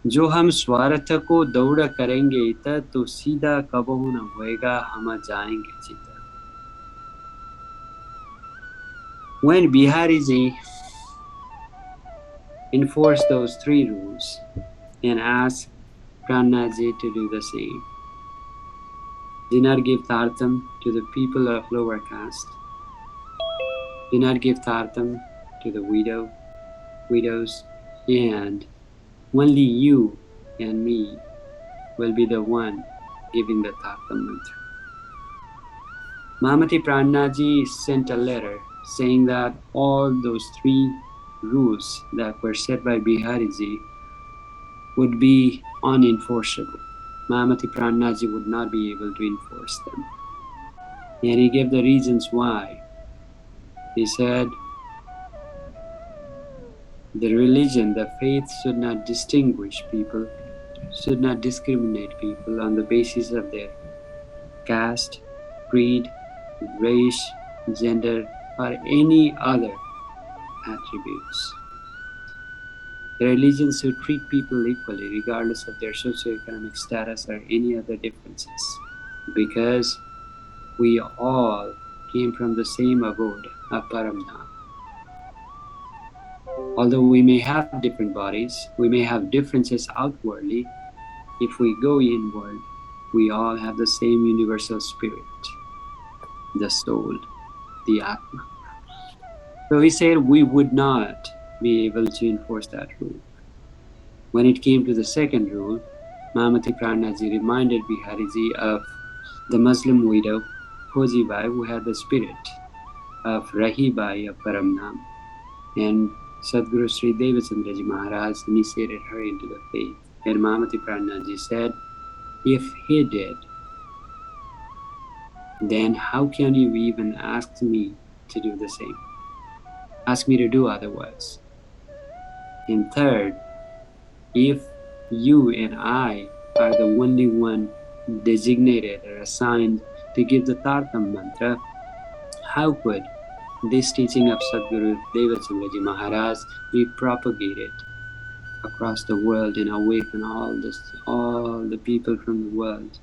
जो हम स्वार्थ को दौड़ करेंगे इधर तो सीधा कबहू न होएगा हम जाएंगे जिधर. When Bihariji enforced those three rules and asked Prananaji to do the same, did not give tartam to the people of lower caste, did not give tartam to the widows, and only you and me will be the one giving the tartam mantra. Mahamati Prananaji sent a letter saying that all those three rules that were set by Bihariji would be unenforceable. Mahamati Prananaji would not be able to enforce them. And he gave the reasons why. He said, the religion, the faith should not distinguish people, should not discriminate people on the basis of their caste, creed, race, gender, or any other attributes. The religion should treat people equally regardless of their socioeconomic status or any other differences, because we all came from the same abode of Paramdham. Although we may have different bodies, we may have differences outwardly, if we go inward, we all have the same universal spirit, the soul, the Atma. So he said we would not be able to enforce that rule. When it came to the second rule, Mahamati Prananaji reminded Bihariji of the Muslim widow, Khojibai, who had the spirit of Rahibai of Paramdham, and Satguru Shree Devchandraji Maharaj initiated her into the faith. And Mahamati Prananaji said, if he did, then how can you even ask me to do the same? Ask me to do otherwise. And third, if you and I are the only one designated or assigned to give the Tartam mantra, how could this teaching of Satguru Devchandraji Maharaj be propagated across the world and awaken all the people from the world?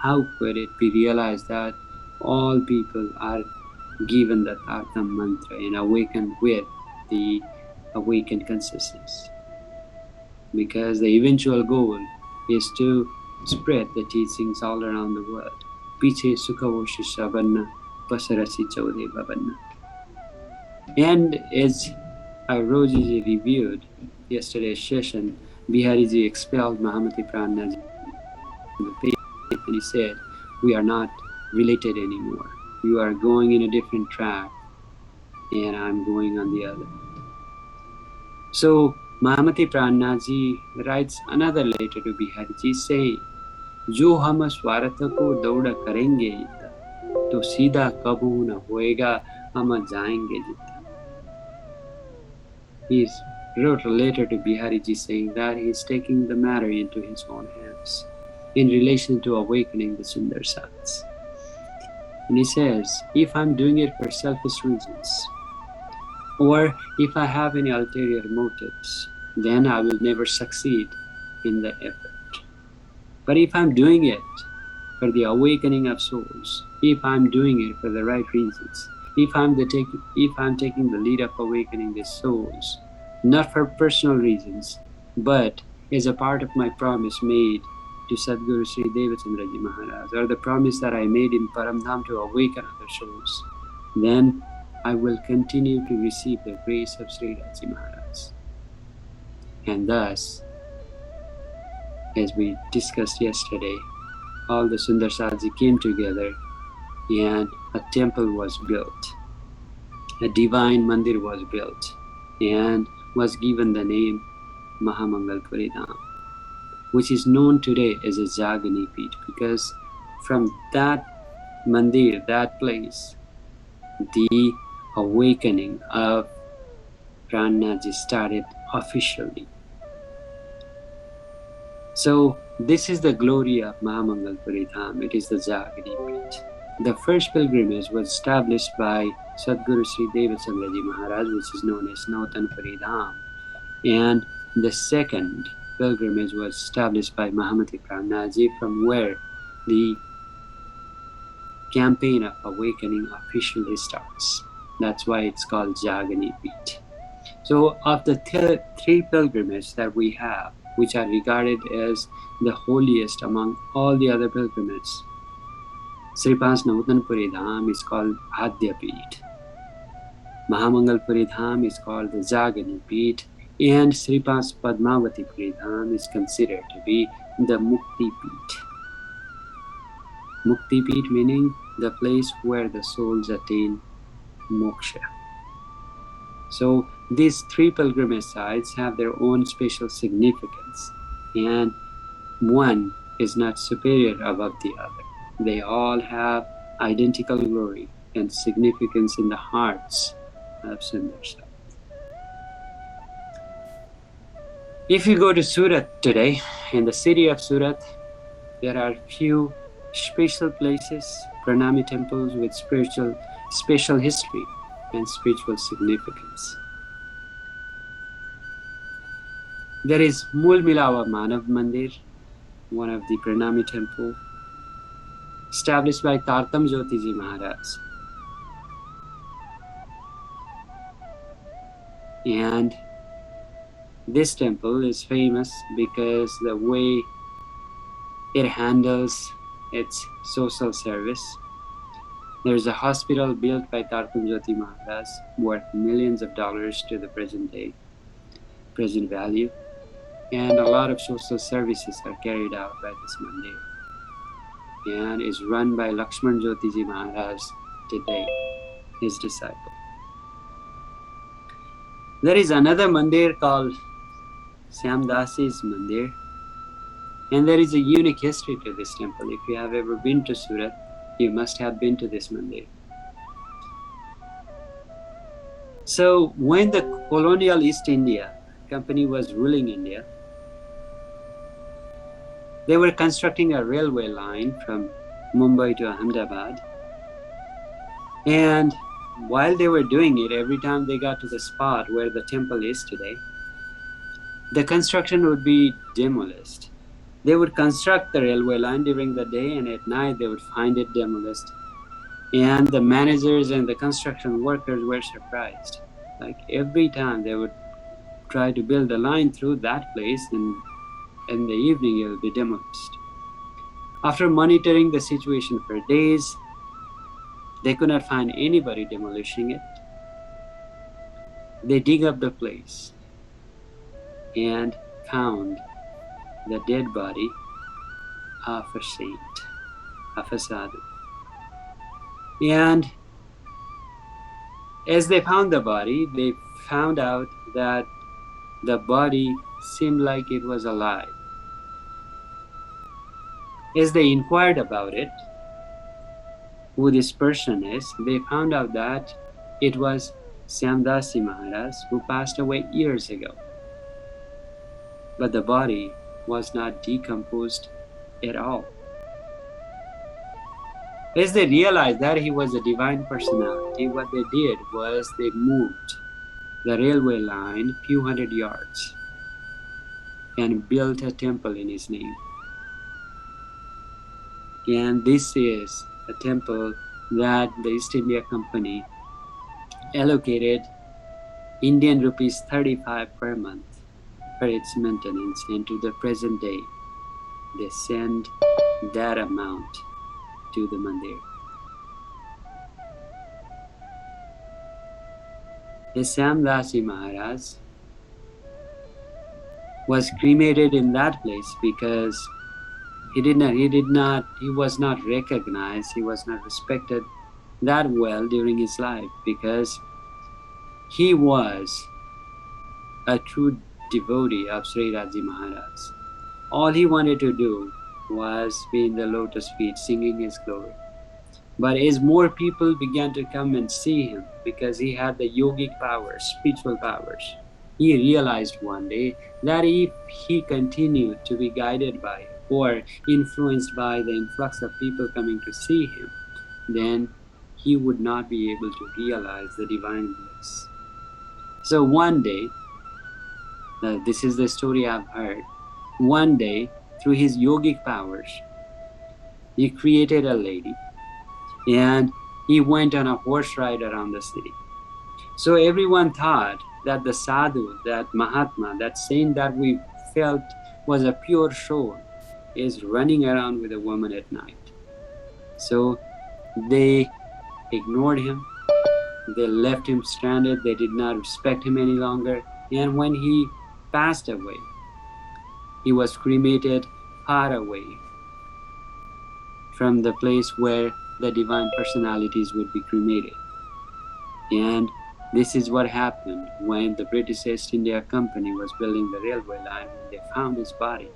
How could it be realized that all people are given the Tartam mantra and awakened with the awakened consciousness? Because the eventual goal is to spread the teachings all around the world. Piche Sukhavoshu Sabanna Pasarasi Chode Babanna. And as Roji reviewed yesterday's session, Bihariji expelled Mahamati Prananaji from the faith, and he said, we are not related anymore. You are going in a different track and I'm going on the other. So Mahamati Prananaji writes another letter to Bihariji saying, जो हम स्वार्थ को दौड़ करेंगे तो सीधा कबू न होएगा हम जाएंगे जितना. He wrote a letter to Bihariji saying that he is taking the matter into his own hands in relation to awakening the Sundar Sats. And he says, if I'm doing it for selfish reasons, or if I have any ulterior motives, then I will never succeed in the effort. But if I'm doing it for the awakening of souls, if I'm doing it for the right reasons, if I'm taking the lead of awakening the souls, not for personal reasons, but as a part of my promise made to Satguru Sri Devchandraji Maharaj, or the promise that I made in Paramdham to awaken other souls, then I will continue to receive the grace of Sri Raji Maharaj. And thus, as we discussed yesterday, all the Sundar Satji came together and a temple was built. A divine mandir was built and was given the name Mahamangalpuri Dham, which is known today as a Jagani Peeth, because from that mandir, that place, the awakening of Prananaji started officially. So this is the glory of Mahamangalpuri Dham. It is the Jagani Peeth. The first pilgrimage was established by Satguru Sri Devchandraji Maharaj, which is known as Nautanpuri Dham. And the second pilgrimage was established by Mahamati Prananath, from where the campaign of awakening officially starts. That's why it's called Jagani Beat. So of the three pilgrimages that we have, which are regarded as the holiest among all the other pilgrimages, Sripas Nautanpuri Dham is called Adya Beat. Mahamangalpuri Dham is called the Jagani Beat, and Sripas Padmavati Puri Dham is considered to be the Mukti Beat. Mukti Beat meaning the place where the souls attain moksha. So these three pilgrimage sites have their own special significance, and one is not superior above the other. They all have identical glory and significance in the hearts of Sundarsha. If you go to Surat today, in the city of Surat, there are few special places, Pranami temples with special history and spiritual significance. There is Mool Milawa Manav Mandir, one of the Pranami temple, established by Tartam Jyotiji Maharaj. And this temple is famous because the way it handles its social service. There's a hospital built by Tartam Jyoti Maharaj worth millions of dollars to the present value. And a lot of social services are carried out by this mandir, and is run by Lakshman Jyotiji Maharaj today, his disciple. There is another mandir called Syamdasi's Mandir, and there is a unique history to this temple. If you have ever been to Surat, you must have been to this mandir. So when the colonial East India Company was ruling India, they were constructing a railway line from Mumbai to Ahmedabad. And while they were doing it, every time they got to the spot where the temple is today, the construction would be demolished. They would construct the railway line during the day, and at night they would find it demolished. And the managers and the construction workers were surprised. Like every time they would try to build a line through that place, and in the evening it will be demolished. After monitoring the situation for days, they could not find anybody demolishing it. They dig up the place and found the dead body of a saint, of a sadhu. And as they found the body, they found out that the body seemed like it was alive. As they inquired about it, who this person is, they found out that it was Syamdasi Maharaj, who passed away years ago. But the body was not decomposed at all. As they realized that he was a divine personality, what they did was they moved the railway line a few hundred yards and built a temple in his name. And this is a temple that the East India Company allocated Indian rupees 35 per month for its maintenance, and to the present day they send that amount to the mandir. The Syamdasi Maharaj was cremated in that place because he was not recognized, he was not respected that well during his life, because he was a true devotee of Sri Raji Maharaj. All he wanted to do was be in the lotus feet singing his glory. But as more people began to come and see him, because he had the yogic powers, spiritual powers, he realized one day that if he continued to be guided by or influenced by the influx of people coming to see him, then he would not be able to realize the divine bliss. So one day, this is the story I've heard, one day, through his yogic powers, he created a lady and he went on a horse ride around the city. So everyone thought that the sadhu, that Mahatma, that saint that we felt was a pure soul, is running around with a woman at night. So they ignored him, they left him stranded, they did not respect him any longer. And when he passed away, he was cremated far away from the place where the divine personalities would be cremated. And this is what happened when the British East India Company was building the railway line. When they found his body,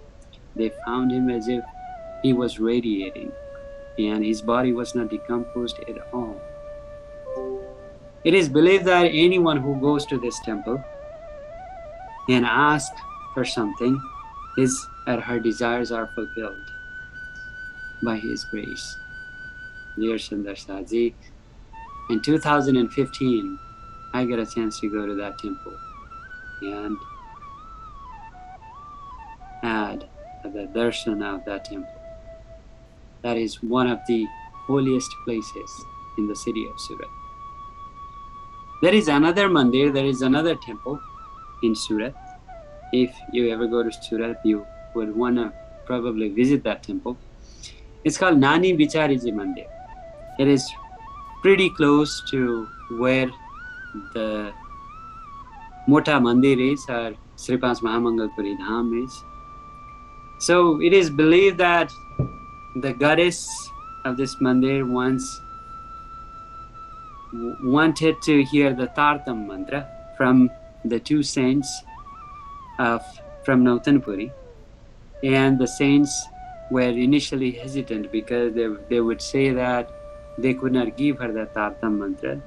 they found him as if he was radiating, and his body was not decomposed at all. It is believed that anyone who goes to this temple and asks for something, his or her desires are fulfilled by his grace. Dear Sundarsaji, in 2015, I got a chance to go to that temple and had the darshan of that temple. That is one of the holiest places in the city of Surat. There is another mandir, there is another temple in Surat. If you ever go to Surat, you would want to probably visit that temple. It's called Nani Bichariji Mandir. It is pretty close to where the Mota Mandir is, or Sripas Mahamangalpuri Dham is. So it is believed that the goddess of this mandir once wanted to hear the Tartam mantra from the two saints from Nautanpuri, and the saints were initially hesitant because they would say that they could not give her the Tartam mantra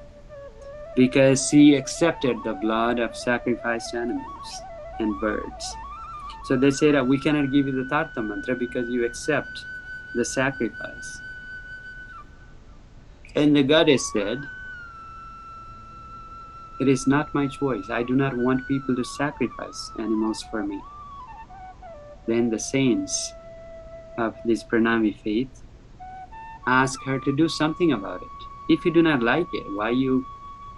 because she accepted the blood of sacrificed animals and birds. So they said that we cannot give you the Tartam mantra because you accept the sacrifice. And the goddess said, it is not my choice. I do not want people to sacrifice animals for me. Then the saints of this Pranami faith asked her to do something about it. If you do not like it, why you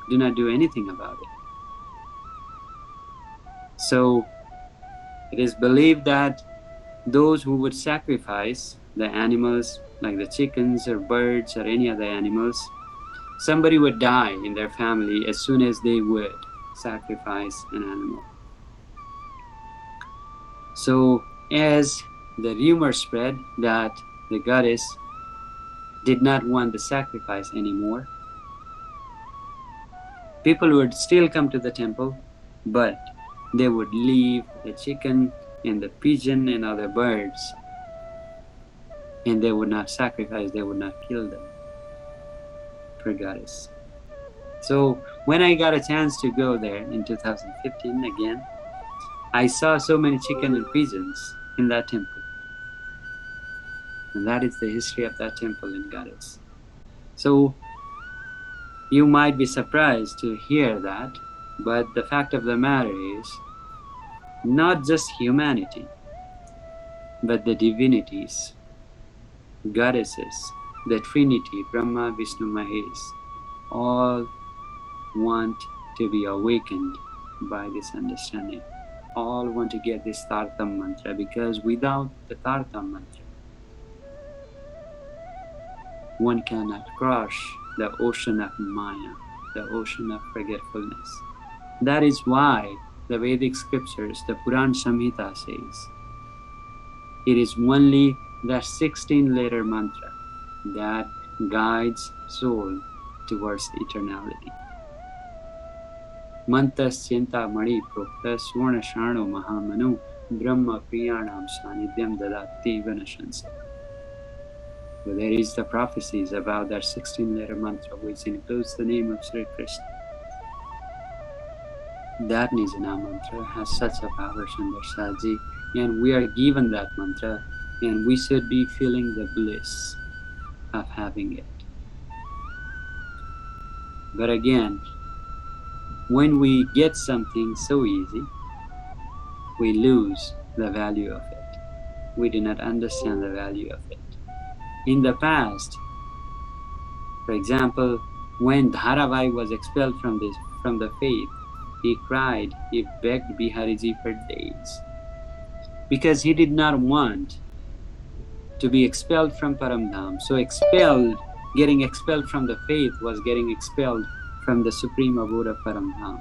do not do anything about it? So it is believed that those who would sacrifice the animals, like the chickens or birds or any other animals, somebody would die in their family as soon as they would sacrifice an animal. So as the rumor spread that the goddess did not want the sacrifice anymore, people would still come to the temple, but they would leave the chicken and the pigeon and other birds, and they would not sacrifice, they would not kill them for goddess. So when I got a chance to go there in 2015 again, I saw so many chicken and pigeons in that temple. And that is the history of that temple in goddess. So you might be surprised to hear that, but the fact of the matter is, not just humanity, but the divinities, goddesses, the Trinity, Brahma, Vishnu, Mahesh, all want to be awakened by this understanding. All want to get this Tartam mantra, because without the Tartam mantra, one cannot cross the ocean of Maya, the ocean of forgetfulness. That is why the Vedic scriptures, the Puran Samhita says, it is only the 16-letter mantra that guides soul towards eternality. Mantas Chinta Mari Prokta Swarna Sharno Mahamanu Brahma Priyanam Sanidyam Dadati Vanashansa. So there is the prophecies about that 16-letter mantra, which includes the name of Sri Krishna. That Nijana mantra has such a power, Sundarsaji, and we are given that mantra, and we should be feeling the bliss of having it. But again, when we get something so easy, we lose the value of it. we do not understand the value of it. In the past, for example, when Dharavai was expelled from the faith, he cried, he begged Bihariji for days, because he did not want to be expelled from Paramdham. So getting expelled from the faith was getting expelled from the supreme abode of Paramdham.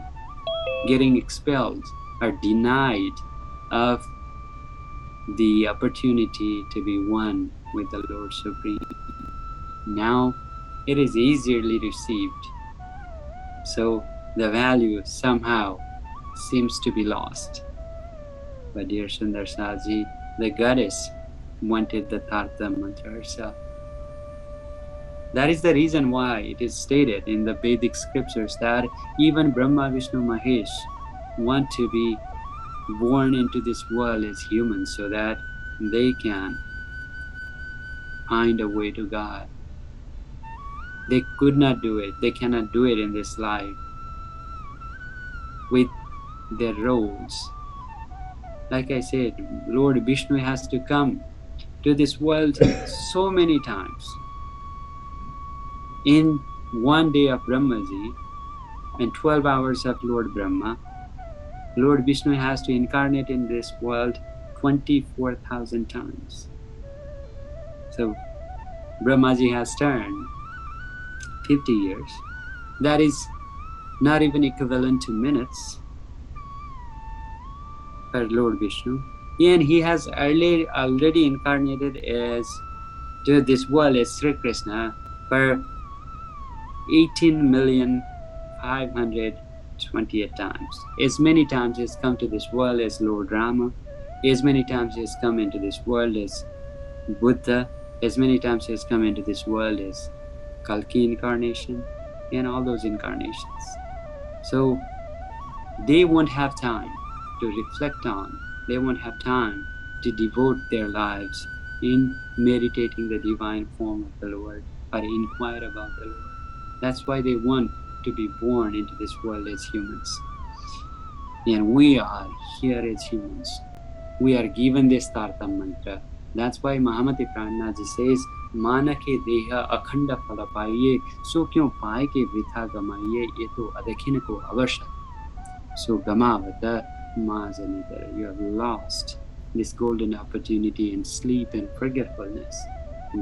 Getting expelled or denied of the opportunity to be one with the Lord Supreme. Now it is easily received. So the value somehow seems to be lost. But dear Sundar Saji, the goddess wanted the Tartha mantra herself. That is the reason why it is stated in the Vedic scriptures that even Brahma, Vishnu, Mahesh want to be born into this world as humans so that they can find a way to God. They could not do it. They cannot do it in this life with their roles. Like I said, Lord Vishnu has to come to this world so many times. In one day of Brahmaji and 12 hours of Lord Brahma, Lord Vishnu has to incarnate in this world 24,000 times. So Brahmaji has turned 50 years. That is not even equivalent to minutes for Lord Vishnu. And he has already incarnated to this world as Sri Krishna for 18,528 times. As many times he has come to this world as Lord Rama, as many times he has come into this world as Buddha, as many times he has come into this world as Kalki incarnation, and all those incarnations. So they won't have time to reflect on, they won't have time to devote their lives in meditating the divine form of the Lord or inquire about the Lord. That's why they want to be born into this world as humans. And we are here as humans. We are given this Tartha mantra. That's why Mahamati Prananath says, Mana ke deha akhanda phala paiye, so kyun paye ke vritha gamaiye, ye to adakhin ko avashak. So gamavata mazanitara. You have lost this golden opportunity in sleep and forgetfulness.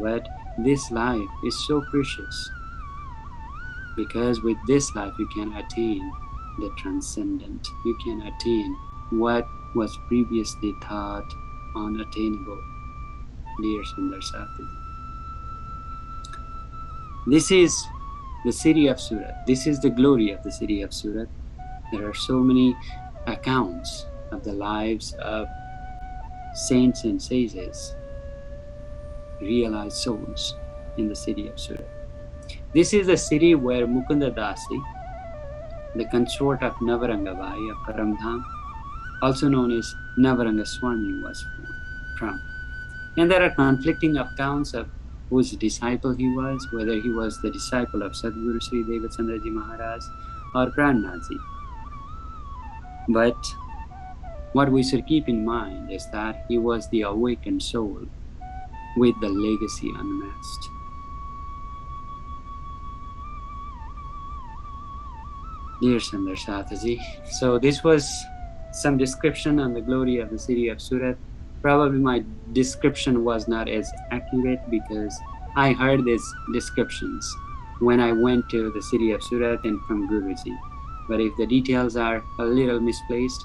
But this life is so precious, because with this life you can attain the transcendent. You can attain what was previously thought unattainable. Dear Sundar Sati, this is the city of Surat. This is the glory of the city of Surat. There are so many accounts of the lives of saints and sages, realized souls in the city of Surat. This is the city where Mukunda Dasi, the consort of Navarangabai of Paramdham, also known as Navaranga Swami, was from. And there are conflicting accounts of whose disciple he was, whether he was the disciple of Satguru Shree Devchandraji Maharaj or Prananath. But what we should keep in mind is that he was the awakened soul with the legacy unmatched. Dear Sundar Sataji, so this was some description on the glory of the city of Surat. Probably my description was not as accurate because I heard these descriptions when I went to the city of Surat and from Guruji. But if the details are a little misplaced,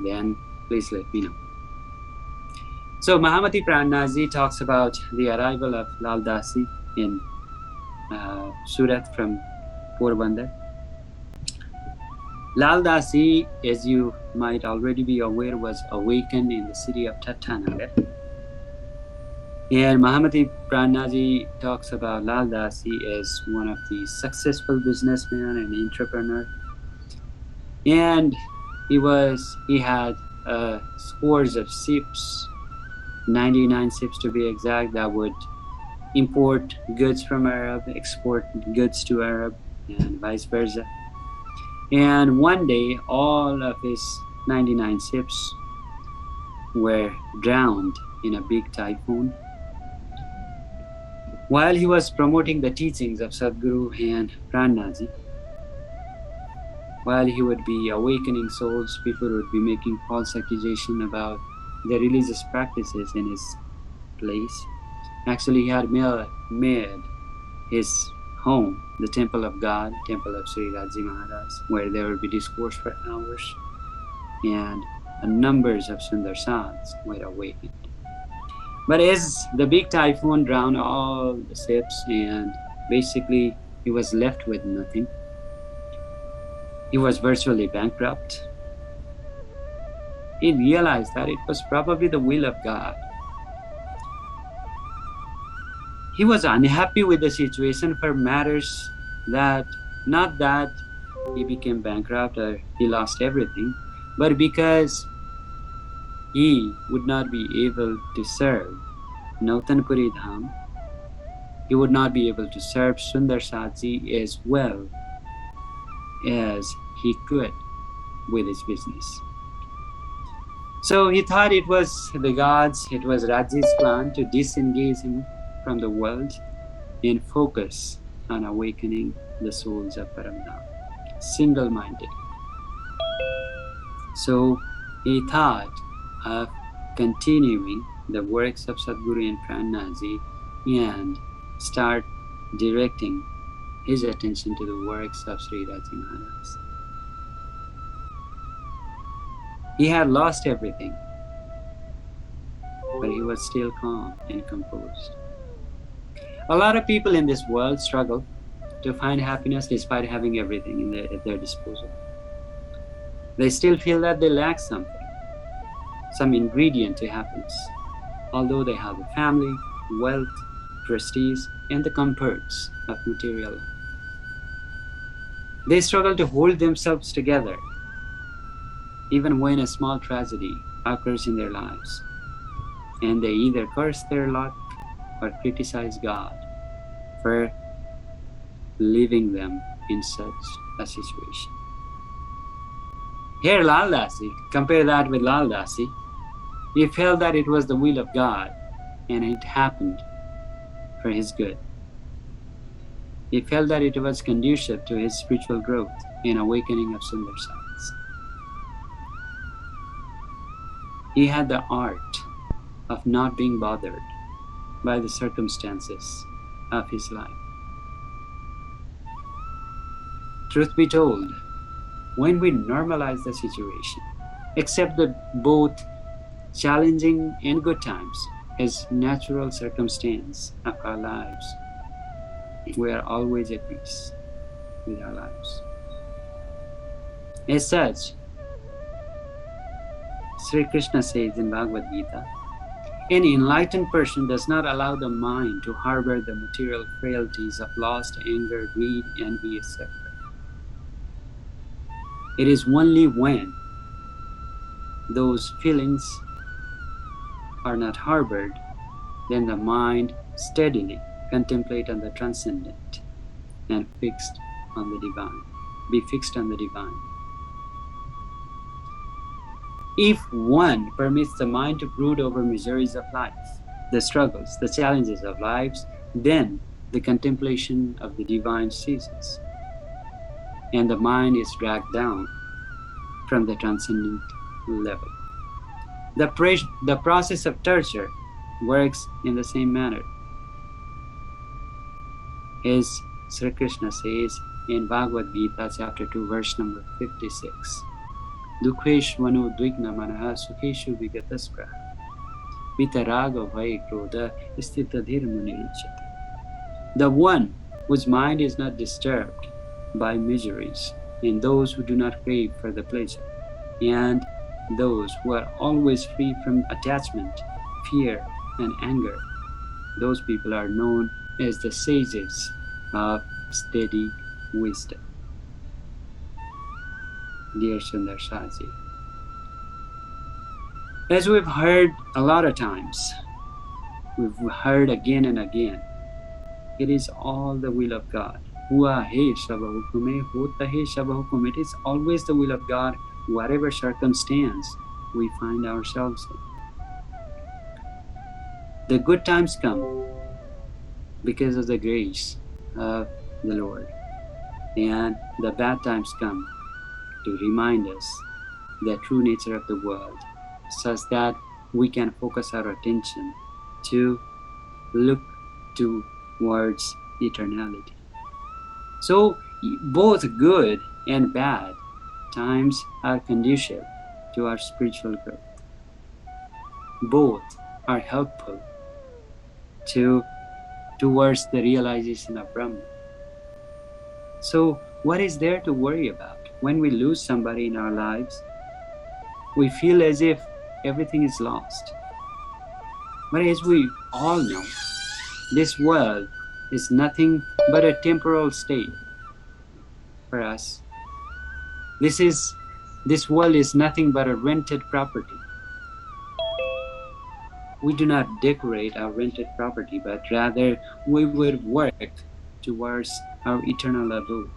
then please let me know. So Mahamati Prananath talks about the arrival of Lal Dasi in Surat from Porbandar. Lal Dasi, as you might already be aware, was awakened in the city of Tatanagar. And Mahamati Prananath talks about Lal Dasi as one of the successful businessmen and entrepreneur. And he had scores of ships, 99 ships to be exact, that would import goods from Arab, export goods to Arab, and vice versa. And one day, all of his 99 ships were drowned in a big typhoon. While he was promoting the teachings of Satguru and Prananath, while he would be awakening souls, people would be making false accusations about the religious practices in his place. Actually, he had made his home the temple of God, temple of Shree Maharaj, where there would be discourse for hours, and numbers of Sundar Sadhs were awakened. But as the big typhoon drowned all the ships and basically he was left with nothing, he was virtually bankrupt. He realized that it was probably the will of God. He was unhappy with the situation for matters that, not that he became bankrupt or he lost everything, but because he would not be able to serve Nautanpuri Dham, he would not be able to serve Sundar Sadhji as well as he could with his business. So he thought it was the gods, it was Rajji's plan to disengage him from the world and focus on awakening the souls of Paramdham, single-minded. So he thought of continuing the works of Satguru and Prananath and start directing his attention to the works of Sri Raji Maharaj. He had lost everything, but he was still calm and composed. A lot of people in this world struggle to find happiness despite having everything at their disposal. They still feel that they lack something, some ingredient to happiness, although they have a family, wealth, prestige, and the comforts of material life. They struggle to hold themselves together, even when a small tragedy occurs in their lives, and they either curse their luck or criticize God for leaving them in such a situation. Here Lal Dasi, compare that with Lal Dasi, he felt that it was the will of God and it happened for his good. He felt that it was conducive to his spiritual growth and awakening of Sundar Sadhs. He had the art of not being bothered by the circumstances of his life. Truth be told, when we normalize the situation, accept that both challenging and good times as natural circumstance of our lives, we are always at peace with our lives. As such, Sri Krishna says in Bhagavad Gita, an enlightened person does not allow the mind to harbor the material frailties of lust, anger, greed, envy, etc. It is only when those feelings are not harbored, then the mind steadily contemplate on the transcendent and fixed on the divine. Be fixed on the divine. If one permits the mind to brood over miseries of life, the struggles, the challenges of lives, then the contemplation of the divine ceases, and the mind is dragged down from the transcendent level. The process of torture works in the same manner. As Sri Krishna says in Bhagavad Gita chapter 2 verse number 56, Dukheshvanu dvigna manaha sukheshu vigataspra vitaraga vai krodha stitadhir muniruchate. The one whose mind is not disturbed by miseries, and those who do not crave for the pleasure, and those who are always free from attachment, fear, and anger, those people are known as the sages of steady wisdom. Dear Sundar Sadhji, as we've heard a lot of times, we've heard again and again, it is all the will of God. Hua hai shabha hukume, hota hai shabha hukum. It is always the will of God, whatever circumstance we find ourselves in. The good times come because of the grace of the Lord, and the bad times come to remind us the true nature of the world, such that we can focus our attention to look towards eternality. So both good and bad times are conducive to our spiritual growth. Both are helpful towards the realization of Brahman. So what is there to worry about? When we lose somebody in our lives, we feel as if everything is lost. But as we all know, this world is nothing but a temporal state for us. This world is nothing but a rented property. We do not decorate our rented property, but rather we would work towards our eternal abode.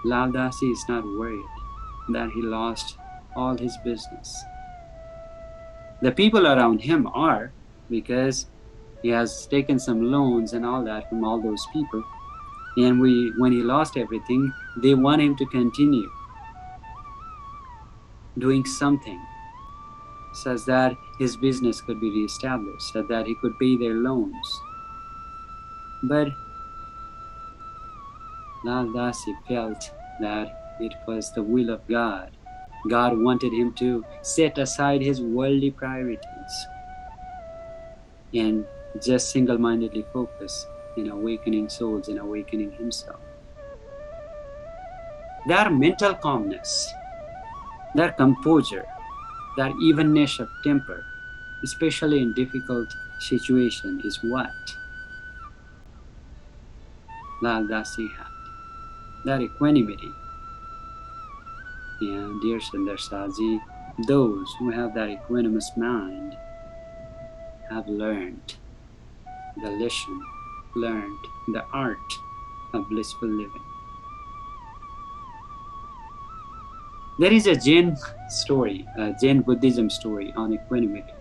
Lal Dasi is not worried that he lost all his business. The people around him are, because he has taken some loans and all that from all those people, and when he lost everything, they want him to continue doing something such that his business could be reestablished, so that he could pay their loans. But Lal Dasi felt that it was the will of God. God wanted him to set aside his worldly priorities and just single-mindedly focus in awakening souls and awakening himself. Their mental calmness, their composure, their evenness of temper, especially in difficult situations, is what Lal Dasi had. That equanimity. And dear Sundarsaji, those who have that equanimous mind have learned the lesson, learned the art of blissful living. There is a Jain story, a Jain Buddhism story on equanimity.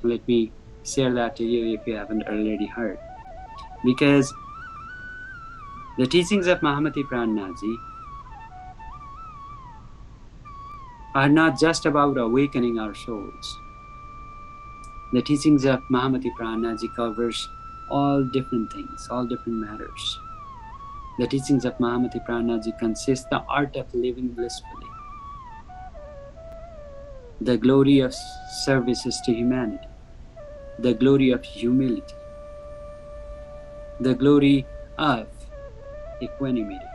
Let me share that to you if you haven't already heard. Because the teachings of Mahamati Prananath are not just about awakening our souls. The teachings of Mahamati Prananath covers all different things, all different matters. The teachings of Mahamati Prananath consist the art of living blissfully, the glory of services to humanity, the glory of humility, the glory of equanimity,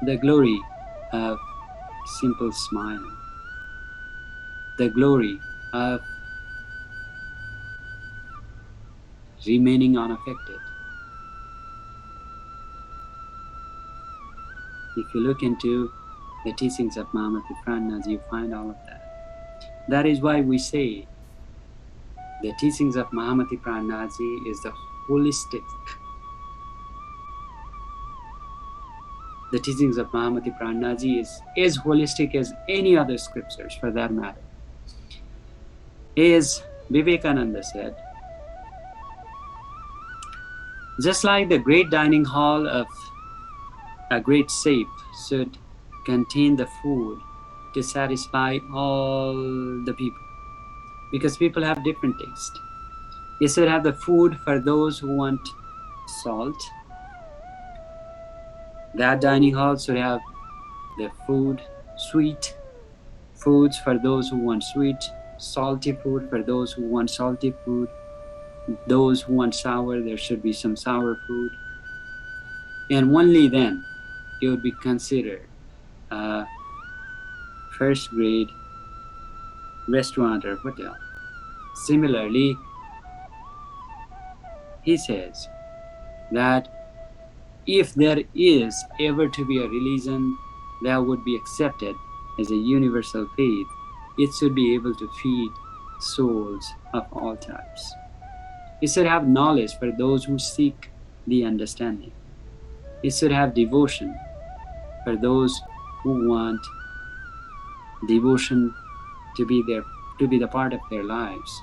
the glory of simple smiling, the glory of remaining unaffected. If you look into the teachings of Mahamati Prananath, you find all of that. That is why we say the teachings of Mahamati Prananath is the holistic. The teachings of Mahamati Prananath is as holistic as any other scriptures for that matter. As Vivekananda said, just like the great dining hall of a great safe should contain the food to satisfy all the people, because people have different taste. It should have the food for those who want salt. That dining hall should have the food, sweet foods for those who want sweet, salty food for those who want salty food. Those who want sour, there should be some sour food. And only then it would be considered a first grade restaurant or hotel. Similarly, he says that if there is ever to be a religion that would be accepted as a universal faith, it should be able to feed souls of all types. It should have knowledge for those who seek the understanding. It should have devotion for those who want devotion to be the part of their lives.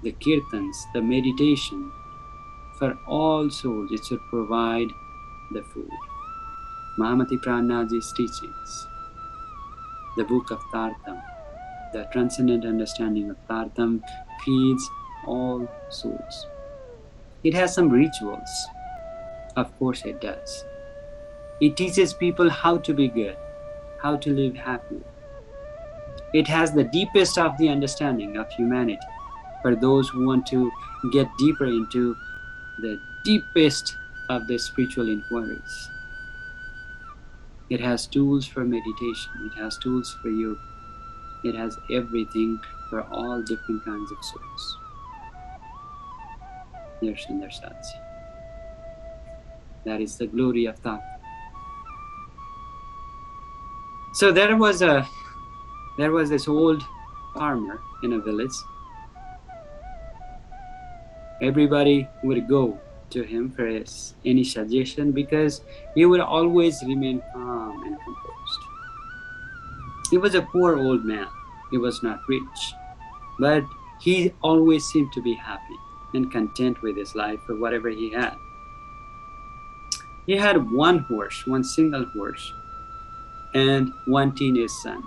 The kirtans, the meditation, for all souls, it should provide the food. Mahamati Prananathji's teachings, the book of Tartam, the transcendent understanding of Tartam feeds all souls. It has some rituals. Of course it does. It teaches people how to be good, how to live happily. It has the deepest of the understanding of humanity for those who want to get deeper into the deepest of the spiritual inquiries. It has tools for meditation. It has tools for yoga. It has everything for all different kinds of souls. Devchandraji. That is the glory of Tata. So there was this old farmer in a village. Everybody would go to him for any suggestion because he would always remain calm and composed. He was a poor old man. He was not rich, but he always seemed to be happy and content with his life for whatever he had. He had one horse, one single horse, and one teenage son.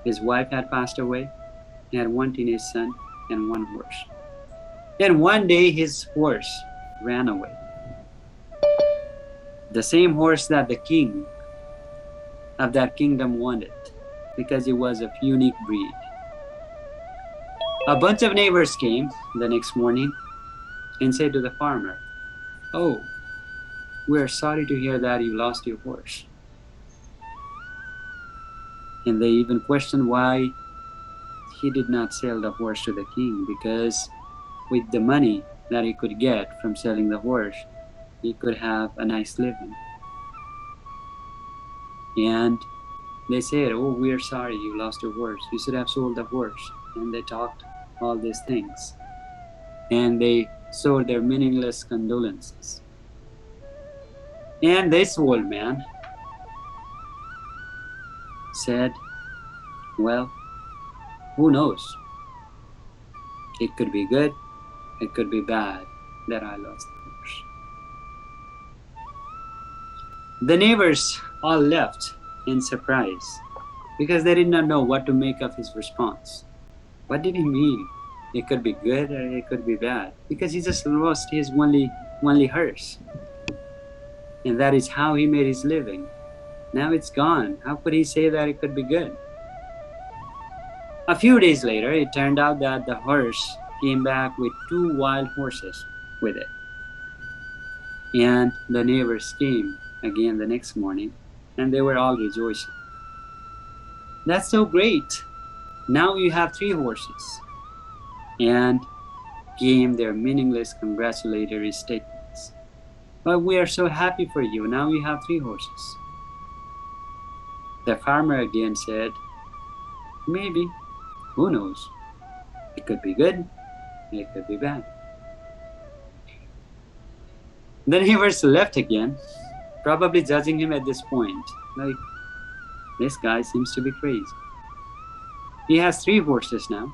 His wife had passed away. He had one teenage son and one horse. Then one day his horse ran away. The same horse that the king of that kingdom wanted, because it was of unique breed. A bunch of neighbors came the next morning and said to the farmer, "Oh, we're sorry to hear that you lost your horse." And they even questioned why he did not sell the horse to the king, because with the money that he could get from selling the horse, he could have a nice living. And they said, "Oh, we're sorry you lost your horse. You should have sold the horse." And they talked all these things. And they showed their meaningless condolences. And this old man said, "Well, who knows? It could be good, it could be bad that I lost the horse." The neighbors all left in surprise because they did not know what to make of his response. What did he mean? It could be good or it could be bad, because he just lost his only horse. And that is how he made his living. Now it's gone. How could he say that it could be good? A few days later, it turned out that the horse came back with 2 wild horses with it. And the neighbors came again the next morning, and they were all rejoicing. "That's so great. Now you have 3 horses." And came their meaningless congratulatory statements. "But we are so happy for you. Now you have 3 horses." The farmer again said, "Maybe. Who knows? It could be good. It could be bad." The neighbors left again, probably judging him at this point. Like, this guy seems to be crazy. He has 3 horses now,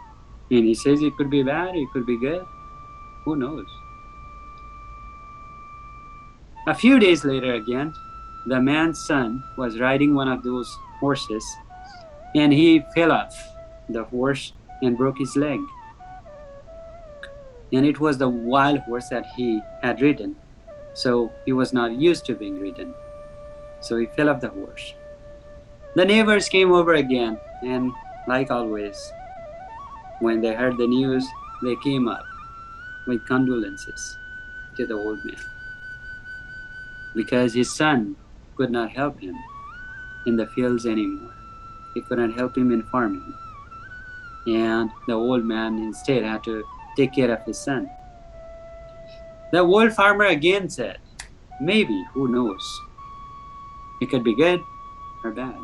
and he says it could be bad, it could be good. Who knows? A few days later again, the man's son was riding one of those horses, and he fell off the horse and broke his leg. And it was the wild horse that he had ridden, so he was not used to being ridden. So he fell off the horse. The neighbors came over again, and like always, when they heard the news, they came up with condolences to the old man, because his son could not help him in the fields anymore. He could not help him in farming. And the old man instead had to take care of his son. The old farmer again said, "Maybe, who knows? It could be good or bad."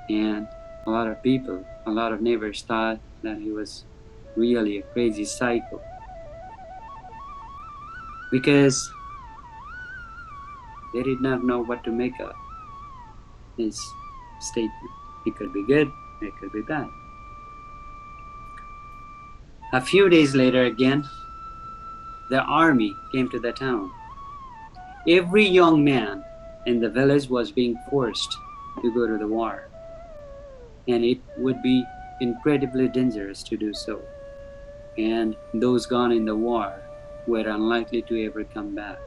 And a lot of people, a lot of neighbors thought that he was really a crazy psycho, because they did not know what to make of his statement. It could be good, it could be bad. A few days later again, the army came to the town. Every young man in the village was being forced to go to the war, and it would be incredibly dangerous to do so. And those gone in the war were unlikely to ever come back.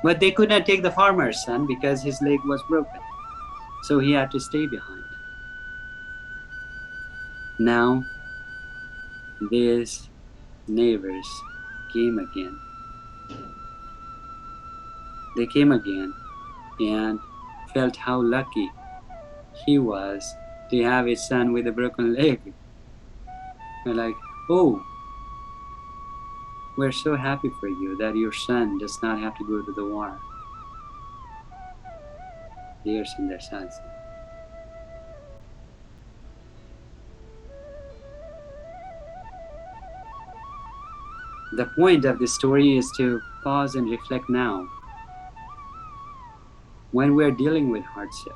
But they could not take the farmer's son because his leg was broken, so he had to stay behind. Now, these neighbors came again. They came again and felt how lucky he was to have his son with a broken leg. They're like, oh, we're so happy for you that your son does not have to go to the war. Dear Sundarsaji. The point of this story is to pause and reflect now. When we're dealing with hardship,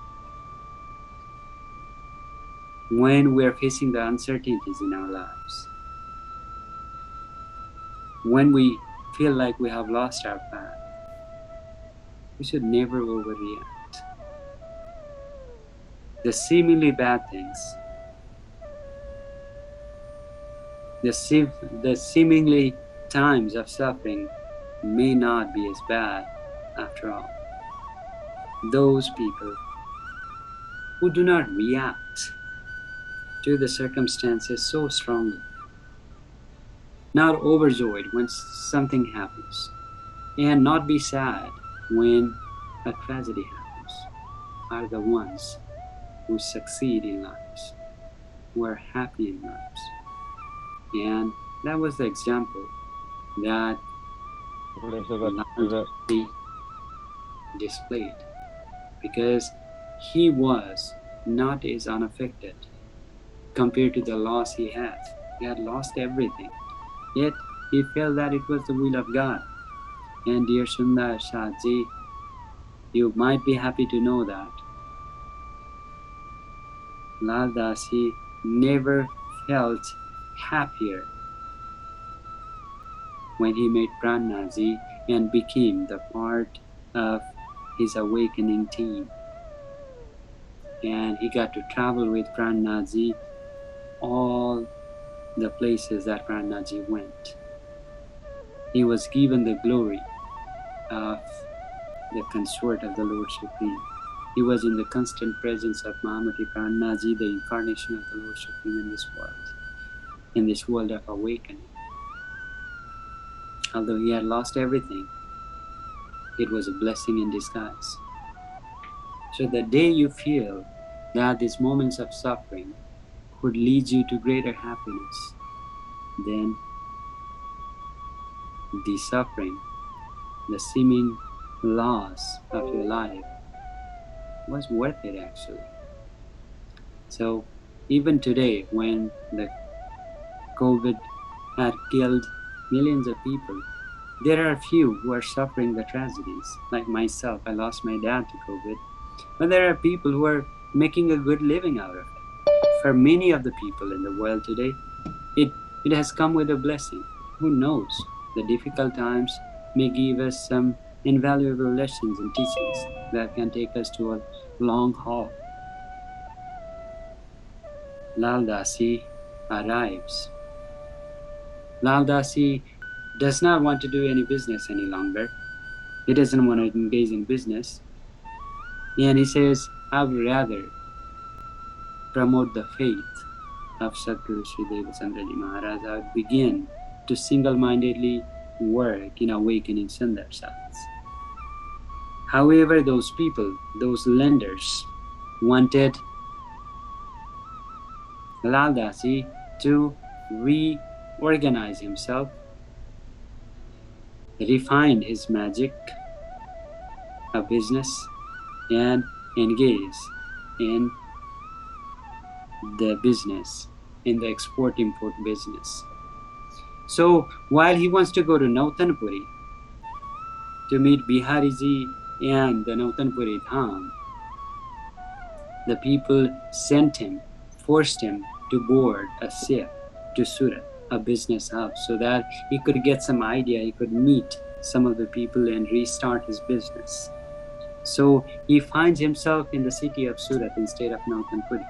when we're facing the uncertainties in our lives, when we feel like we have lost our path, we should never overreact. The seemingly bad things, the seemingly times of suffering may not be as bad after all. Those people who do not react to the circumstances so strongly, not overjoyed when something happens, and not be sad when a tragedy happens, are the ones who succeed in lives, who are happy in lives. And that was the example that Mahamati displayed, because he was not as unaffected compared to the loss he had. He had lost everything, yet he felt that it was the will of God. And dear Sundarsaji, you might be happy to know that Lal Dasi never felt happier when he met Prananath and became the part of his awakening team. And he got to travel with Prananath all the places that Prananath went. He was given the glory of the consort of the Lord Supreme. He was in the constant presence of Mahamati Prananath, the incarnation of the Lord Supreme in this world of awakening. Although he had lost everything, it was a blessing in disguise. So the day you feel that these moments of suffering could lead you to greater happiness, then the suffering, the seeming loss of your life was worth it actually. So even today, when the COVID had killed millions of people, there are a few who are suffering the tragedies. Like myself, I lost my dad to COVID, but there are people who are making a good living out of it. For many of the people in the world today, it has come with a blessing. Who knows? The difficult times may give us some invaluable lessons and teachings that can take us to a long haul. Lal Dasi arrives. Lal Dasi does not want to do any business any longer. He doesn't want to engage in business. And he says, I would rather promote the faith of Satguru Shree Devchandraji Maharaj. I would begin to single-mindedly work in awakening Sundarsats. However, those people, those lenders, wanted Lal Dasi to reorganize himself, refine his magic of business, and engage in the business, in the export-import business. So while he wants to go to Nautanpuri to meet Bihariji and the Nautanpuri Dham, the people forced him to board a ship to Surat, a business hub, so that he could get some idea, he could meet some of the people and restart his business. So he finds himself in the city of Surat instead of Nautanpuri.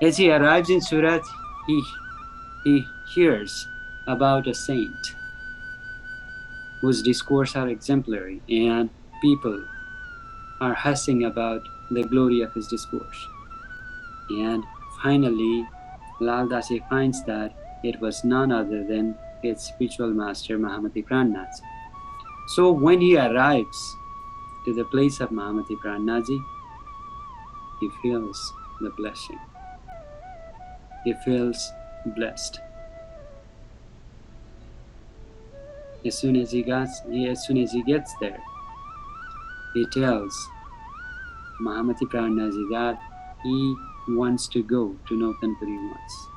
As he arrives in Surat, he hears about a saint whose discourse are exemplary, and people are hushing about the glory of his discourse. And finally, Lal Dasi finds that it was none other than his spiritual master, Mahamati Prananath. So when he arrives to the place of Mahamati Prananath, he feels the blessing. He feels blessed. As soon as he gets there, he tells Mahamati Prananath that he wants to go to Nautanpuri once.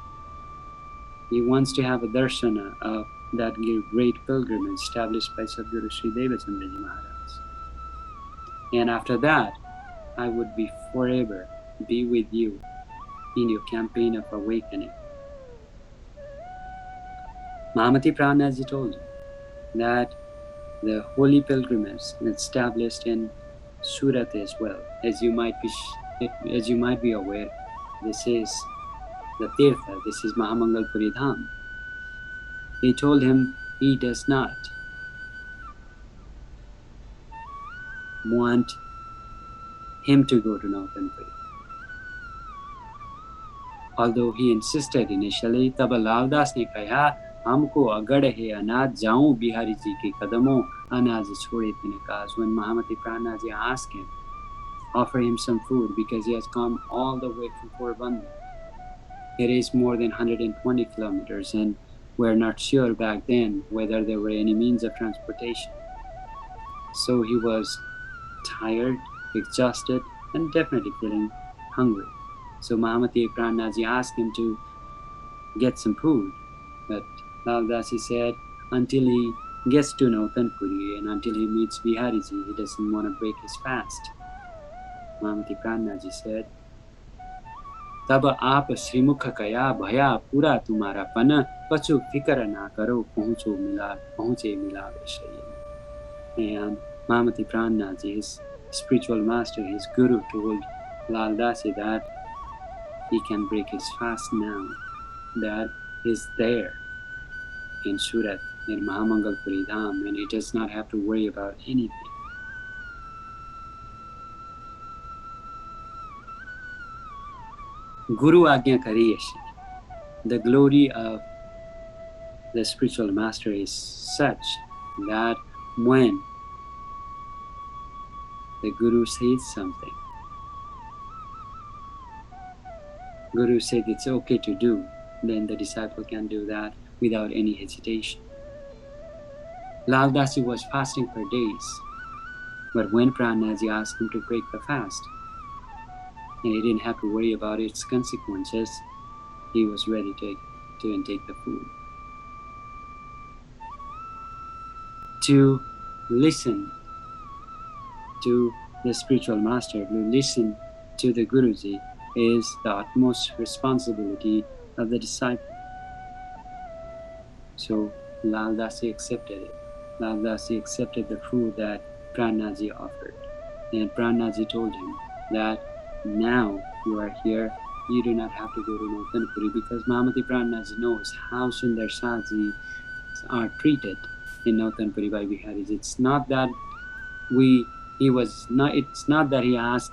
He wants to have a darshana of that great pilgrimage established by Satguru Shree Devchandraji Maharaj. And after that, I would be forever be with you in your campaign of awakening. Mahamati Prananath told him that the holy pilgrimage established in Surat as well. As you might be aware, this is the Tirtha, this is Mahamangalpuri Dham. He told him he does not want him to go to Nautanpuri. Although he insisted initially, तब लालदास ने कहा हमको अगड़ है अनाज जाऊं बिहारी जी के कदमों अनाज छोड़े तूने काज. When Mahamati Prananath asked him, offer him some food because he has come all the way from Porbandar. It is more than 120 kilometers, and we're not sure back then whether there were any means of transportation. So he was tired, exhausted, and definitely feeling hungry. So Mahamati Prananath asked him to get some food, but Lal Dasi said until he gets to Nautanpuri and until he meets Bihariji, he doesn't want to break his fast. Mahamati Prananath said, तब आप श्रीमुख कया भया पूरा तुम्हारा पन कछु फिकर ना करो पहुँचे मिलावे शयन. And Mahamati Prananath, his spiritual master, his guru, told Lal Dasi that he can break his fast now, that he's there in Surat, in Mahamangalpuri Dham, and he does not have to worry about anything. Guru Agnya Kariyeshi. The glory of the spiritual master is such that when the Guru says something, Guru said it's okay to do, then the disciple can do that without any hesitation. Lal Dasi was fasting for days, but when Prananath asked him to break the fast, and he didn't have to worry about its consequences, he was ready to intake the food. To listen to the spiritual master, to listen to the Guruji, is the utmost responsibility of the disciple. So Lal Dasi accepted it. Lal Dasi accepted the food that Prananath offered. And Prananath told him that now you are here, you do not have to go to Nautanpuri, because Mahamati Prananath knows how Sundar Saji are treated in Nautanpuri by Biharis. It's not that he asked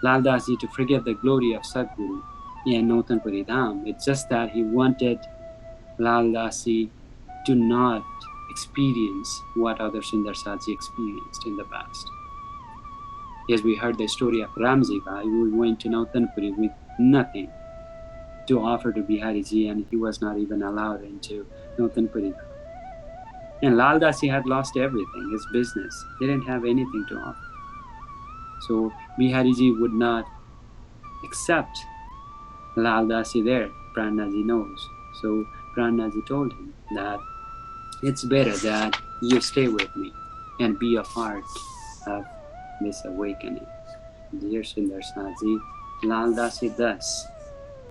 Lal Dasi to forget the glory of Satguru in Nautanpuri Dham. It's just that he wanted Lal Dasi to not experience what other Sundar Saji experienced in the past. Yes, we heard the story of Ramji Bhai, who went to Nautanpuri with nothing to offer to Bihariji, and he was not even allowed into Nautanpuri. And Lal Dasi had lost everything, his business. He didn't have anything to offer. So Bihariji would not accept Lal Dasi there. Prananath knows. So Prananath told him that it's better that you stay with me. and be a part of this awakening. Dear Sundar Saji, Lal Dasi thus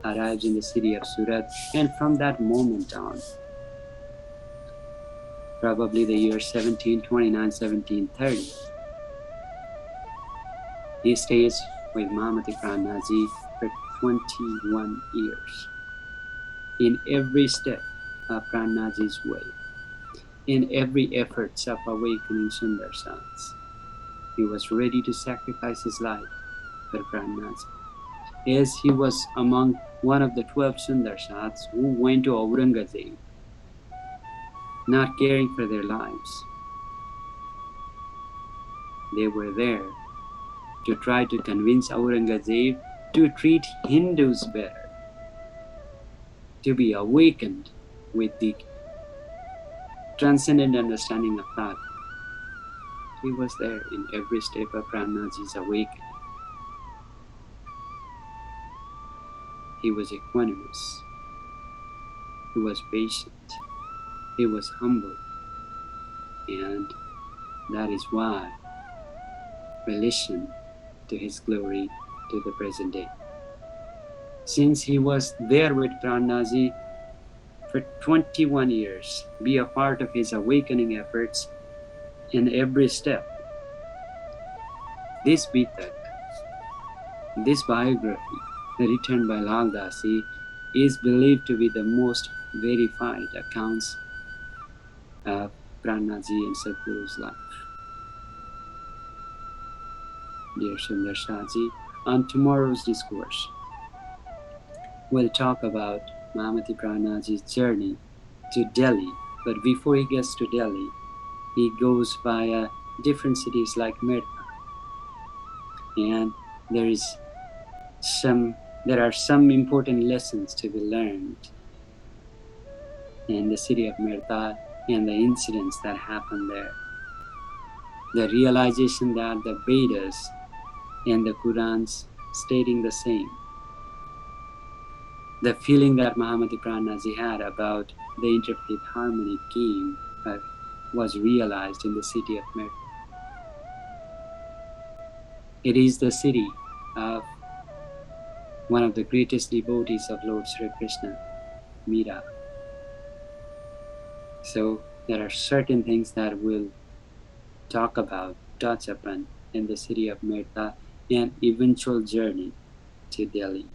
arrives in the city of Surat, and from that moment on, probably the year 1729, 1730, he stays with Mahamati Prananath for 21 years. In every step of Prananath's way, in every efforts of awakening Sundar Sats, he was ready to sacrifice his life for Prananath. As he was among one of the 12 Sundar Sats who went to Aurangzeb, not caring for their lives. They were there to try to convince Aurangzeb to treat Hindus better, to be awakened with the transcendent understanding of Dharma. He was there in every step of Prananath's awakening. He was equanimous. He was patient. He was humble. And that is why we listen to his glory to the present day. Since he was there with Prananath for 21 years, be a part of his awakening efforts in every step. This Beetak, this biography written by Lal Dasi, is believed to be the most verified accounts of Prananath and Satguru's life. Dear Sundar Saji, on tomorrow's discourse, we'll talk about Mahamati Prananath's journey to Delhi. But before he gets to Delhi, he goes via different cities like Mirta. And there are some important lessons to be learned in the city of Mirta and the incidents that happened there. The realization that the Vedas and the Qurans stating the same. The feeling that Mahamati Prananath had about the interfaith harmony game was realized in the city of Mirta. It is the city of one of the greatest devotees of Lord Sri Krishna, Meera. So there are certain things that we'll talk about, touch upon in the city of Mirta and eventual journey to Delhi.